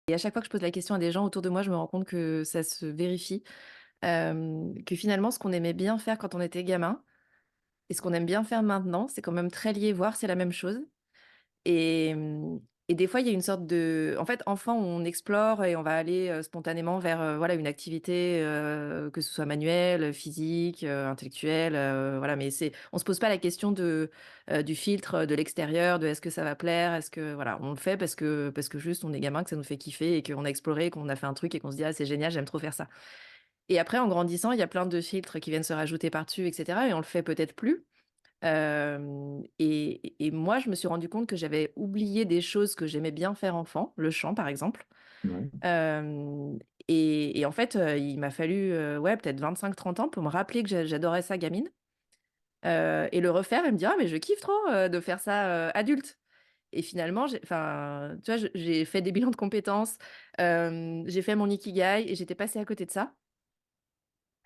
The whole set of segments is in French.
Et à chaque fois que je pose la question à des gens autour de moi, je me rends compte que ça se vérifie, que finalement ce qu'on aimait bien faire quand on était gamin et ce qu'on aime bien faire maintenant, c'est quand même très lié, voire c'est la même chose. Et et des fois, il y a une sorte de en fait, enfant, on explore et on va aller, spontanément vers, voilà, une activité, que ce soit manuelle, physique, intellectuelle, voilà, mais on se pose pas la question du filtre, de l'extérieur, de: «Est-ce que ça va plaire? Est-ce que» voilà, on le fait parce que juste on est gamin, que ça nous fait kiffer et qu'on a exploré, qu'on a fait un truc et qu'on se dit: «Ah, c'est génial, j'aime trop faire ça». Et après, en grandissant, il y a plein de filtres qui viennent se rajouter par-dessus et cetera et on le fait peut-être plus. Et moi, je me suis rendu compte que j'avais oublié des choses que j'aimais bien faire enfant, le chant, par exemple. Ouais, Hem et en fait, il m'a fallu, ouais, peut-être 25-30 ans pour me rappeler que j'adorais ça gamine, et le refaire et me dire: «Ah mais je kiffe trop, de faire ça, adulte». Et finalement, tu vois, j'ai fait des bilans de compétences, j'ai fait mon ikigai et j'étais passée à côté de ça.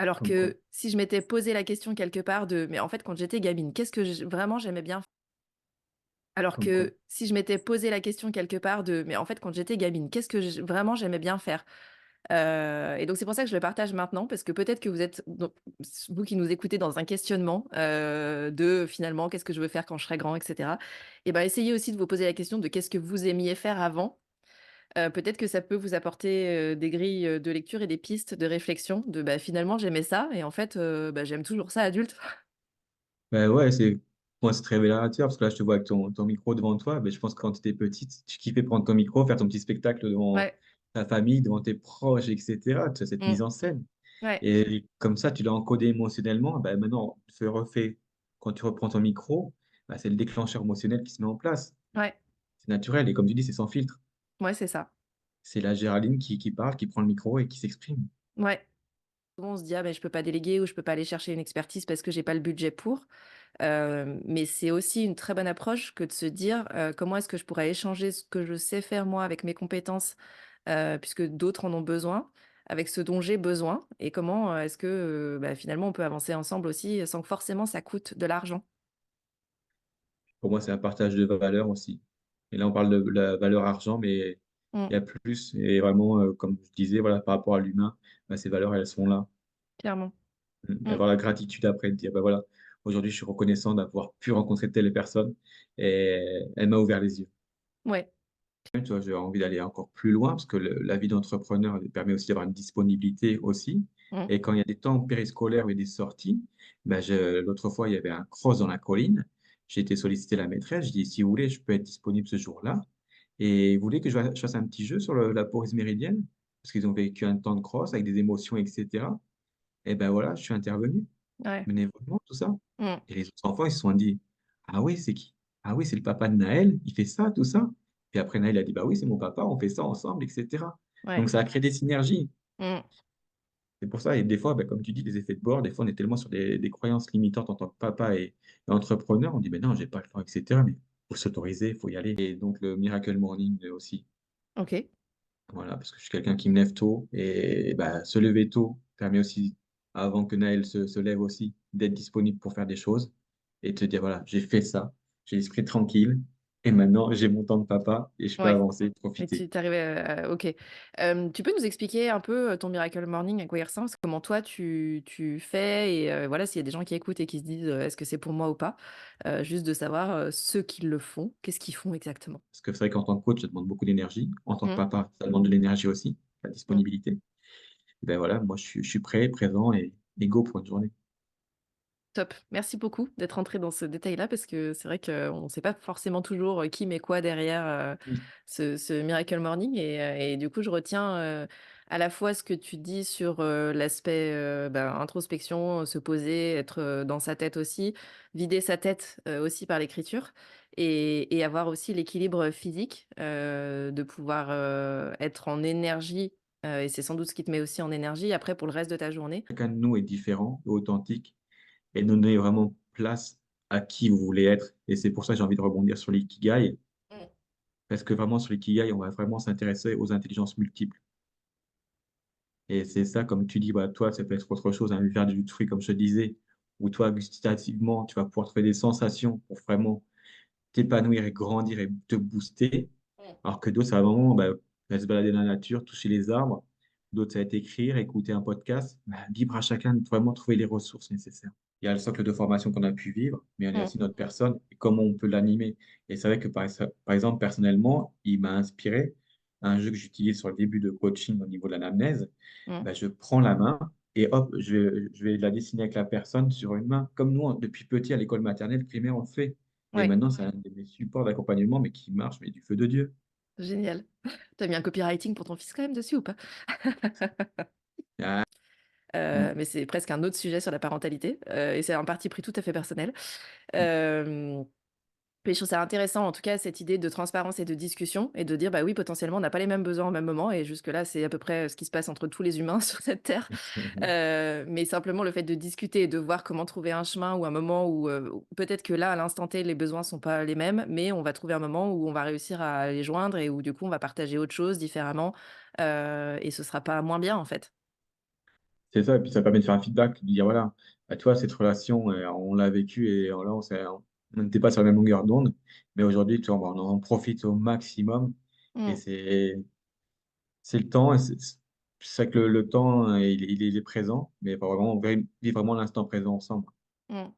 Alors comme quoi, que si je m'étais posé la question quelque part de: «Mais en fait, quand j'étais gamine, qu'est-ce que vraiment j'aimais bien?» Alors comme quoi. que si je m'étais posé la question quelque part de: «Mais en fait, quand j'étais gamine, qu'est-ce que vraiment j'aimais bien faire?» Et donc c'est pour ça que je le partage maintenant parce que peut-être que vous êtes donc vous qui nous écoutez dans un questionnement, de finalement: «Qu'est-ce que je veux faire quand je serai grand?» et cetera. Et ben, essayez aussi de vous poser la question de qu'est-ce que vous aimiez faire avant? Peut-être que ça peut vous apporter, des grilles, de lecture et des pistes de réflexion de: «Bah, finalement j'aimais ça et en fait, bah, j'aime toujours ça adulte». Bah, ouais, moi, c'est très révélateur parce que là, je te vois avec ton micro devant toi. Beh, je pense que quand tu étais petite, tu kiffais prendre ton micro, faire ton petit spectacle devant Ouais. ta famille, devant tes proches et cetera. Tu as cette Mmh. mise en scène Ouais. et comme ça, tu l'as encodé émotionnellement. Bah, maintenant, ce refait quand tu reprends ton micro, bah, c'est le déclencheur émotionnel qui se met en place. Ouais. C'est naturel et comme tu dis, c'est sans filtre. Ouais, c'est ça. C'est la Géraldine qui parle, qui prend le micro et qui s'exprime. Ouais. Souvent on se dit: «Ah, mais je peux pas déléguer ou je peux pas aller chercher une expertise parce que j'ai pas le budget pour». Mais c'est aussi une très bonne approche que de se dire, comment est-ce que je pourrais échanger ce que je sais faire moi avec mes compétences, puisque d'autres en ont besoin, avec ce dont j'ai besoin et comment, est-ce que, bah, finalement on peut avancer ensemble aussi, sans que forcément ça coûte de l'argent. Pour moi, c'est un partage de valeurs aussi. Et là, on parle de la valeur argent, mais Mmh, il y a plus. Et vraiment, comme je disais, voilà, par rapport à l'humain, bah, ces valeurs, elles sont là. clairement. Et Mmh, avoir la gratitude après, de dire, bah voilà, aujourd'hui, je suis reconnaissant d'avoir pu rencontrer telle personne et elle m'a ouvert les yeux. ouais. Tu vois, j'ai envie d'aller encore plus loin parce que la vie d'entrepreneur elle permet aussi d'avoir une disponibilité aussi. Mmh, Et quand il y a des temps périscolaires ou des sorties, bah, l'autre fois, il y avait un cross dans la colline. J'ai été solliciter la maîtresse. Je dis, si vous voulez, je peux être disponible ce jour-là. Et vous voulez que je fasse un petit jeu sur la pause méridienne? Parce qu'ils ont vécu un temps de cross avec des émotions, etc. Et ben voilà, je suis intervenu ouais. bénévolement, tout ça. Mmh, Et les autres enfants, ils se sont dit: «Ah oui, c'est qui? Ah oui, c'est le papa de Naël, il fait ça, tout ça?» Puis après Naël a dit: «Bah oui, c'est mon papa, on fait ça ensemble» et cetera. ouais. Donc ça a créé des synergies. Mmh, C'est pour ça et des fois, bah, comme tu dis, les effets de bord, des fois, on est tellement sur des croyances limitantes en tant que papa et entrepreneur, on dit: «Mais non, j'ai pas le temps» et cetera, mais faut s'autoriser, faut y aller et donc le Miracle Morning, aussi. OK. Voilà, parce que je suis quelqu'un qui me lève tôt et bah, se lever tôt permet aussi, avant que Naël se lève aussi, d'être disponible pour faire des choses et de te dire: «Voilà, j'ai fait ça, j'ai l'esprit tranquille et Mmh, maintenant j'ai mon temps de papa et je peux ouais. avancer, Et profiter». tu tu OK. Tu peux nous expliquer un peu, ton Miracle Morning, à quoi il ressemble? Comment toi tu fais et voilà, s'il y a des gens qui écoutent et qui se disent, «Est-ce que c'est pour moi ou pas?» Juste de savoir, ceux qui le font, qu'est-ce qu'ils font exactement? Parce que c'est vrai qu'en tant que coach, ça demande beaucoup d'énergie. En tant que Mmh, papa, ça demande de l'énergie aussi, la mmh. disponibilité. Et ben voilà, moi je suis prêt, présent et go pour une journée. Top. Merci beaucoup d'être entré dans ce détail-là parce que c'est vrai qu'on ne sait pas forcément toujours, qui met quoi derrière, Mmh. ce Miracle Morning et du coup, je retiens, à la fois ce que tu dis sur, l'aspect, bah, introspection, se poser, être, dans sa tête aussi, vider sa tête, aussi par l'écriture et avoir aussi l'équilibre physique, de pouvoir, être en énergie, et c'est sans doute ce qui te met aussi en énergie après pour le reste de ta journée. Chacun de nous est différent et authentique et donner vraiment place à qui vous voulez être et c'est pour ça que j'ai envie de rebondir sur l'ikigai. Mmh. Parce que vraiment sur l'ikigai, on va vraiment s'intéresser aux intelligences multiples et c'est ça, comme tu dis, bah, toi, ça peut être autre chose, un verre de jus de fruits, comme je te disais, où toi, gustativement, tu vas pouvoir trouver des sensations pour vraiment t'épanouir et grandir et te booster. Mmh. Alors que d'autres, ça va vraiment, bah, se balader dans la nature, toucher les arbres. D'autres, ça va être écrire, écouter un podcast. Bah, libre à chacun de vraiment trouver les ressources nécessaires. Il y a le socle de formation qu'on a pu vivre, mais il y a Mmh. aussi notre personne et comment on peut l'animer. Et c'est vrai que par exemple, personnellement, il m'a inspiré un jeu que j'utilise sur le début de coaching au niveau de l'anamnèse. Mmh. Bah, je prends la main et hop, je vais la dessiner avec la personne sur une main. Comme nous, depuis petit à l'école maternelle, primaire, on le fait. Et Ouais, maintenant, c'est un de mes supports d'accompagnement, mais qui marche, mais du feu de Dieu. génial. Tu as mis un copywriting pour ton fils quand même dessus ou pas? Ah, mm, Mais c'est presque un autre sujet sur la parentalité, et c'est un parti pris tout à fait personnel. mm. Hem Mais je trouve ça intéressant, en tout cas, cette idée de transparence et de discussion et de dire: «Bah, oui, potentiellement, on n'a pas les mêmes besoins au même moment» et jusque-là, c'est à peu près ce qui se passe entre tous les humains sur cette terre. Mais simplement le fait de discuter et de voir comment trouver un chemin ou un moment où peut-être que là, à l'instant T, les besoins sont pas les mêmes, mais on va trouver un moment où on va réussir à les joindre et où, du coup, on va partager autre chose différemment, et ce sera pas moins bien, en fait. C'est ça, et puis ça permet de faire un feedback, de dire voilà, bah, toi, cette relation, on l'a vécue et là, on n'était pas sur la même longueur d'onde, mais aujourd'hui, tu vois, on en profite au maximum et Mmh, c'est le temps et c'est vrai que le temps, il est présent, mais faut vraiment vivre vraiment l'instant présent ensemble. mmh.